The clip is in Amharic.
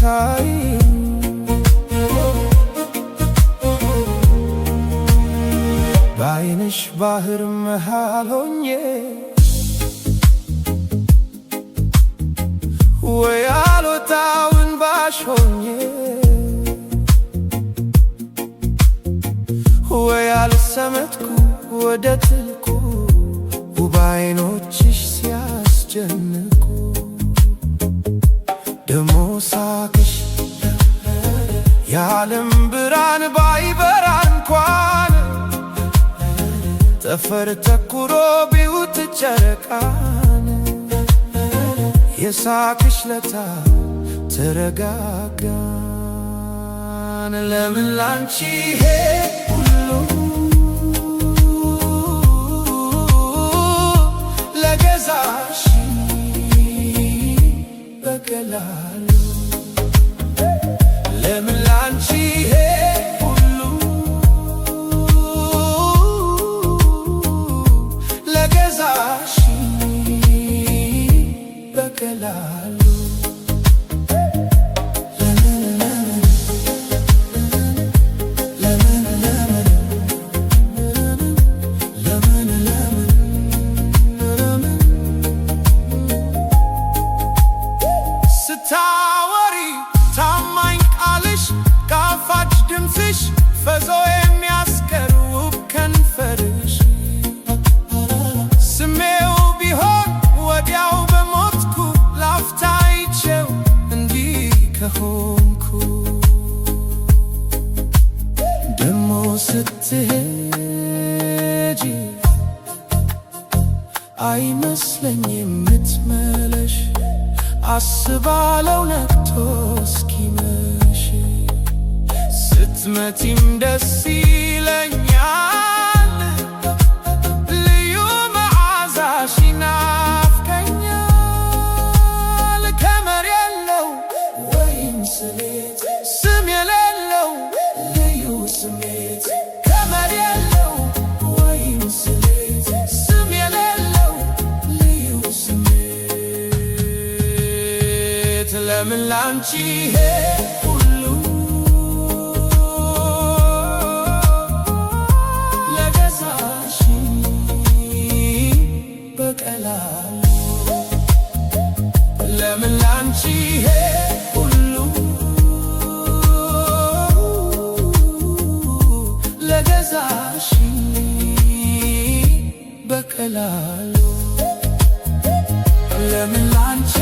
ብታይ በዓይንሽ ባህር መሃል ሆኜ ወይ አልወጣውን ባሽ ሆኜ ወይ አልሰመጥኩ ወደ ጥልቁ ውብ ዓይኖችሽ ሲያስጨንቁ ደሞ ሳቅሽ የዓለም ብርሃን ባይበራ እንኳን ጠፈር ተኩሮ ቢውጥ ጨረቃን የሳቅሽ ለታ ተረጋጋን ለምን ላንቺ ይሄ ሁሉ ለገዛሽ በቀላሉ ለምን ላንቺ ይሄ ሁሉ ለገዛሽ በቀላሉ ስታወሪ ታማኝ ቃልሽ ጣፋጭ ድምፅሽ ፈዞ የሚያስቀር ውብ ከንፈርሽ ስሜው ቢሆን ወዲያው በሞትኩ ላፍታ አይቼው እንዲህ ከሆንኩ ደሞ ስትሄጂ አይመስለኝም ምትመለሽ አስባለው ነግቶ እስኪመሽ ስትመጪም ደስ ይለኛል ልዩ መዓዛሽ ይናፍቀኛል ከመር የለው ወይም ስሜት ስም የሌለው ልዩ ስሜት ከመር የለው ወይም ስሜት ስም የሌለው ልዩ ስሜት ለምን ላንቺ ይሄ ሁሉ ለገዛሽ በቀላሉ ለምን ላንቺ ይሄ ሁሉ ለገዛሽ በቀላሉ ለምን ላንቺ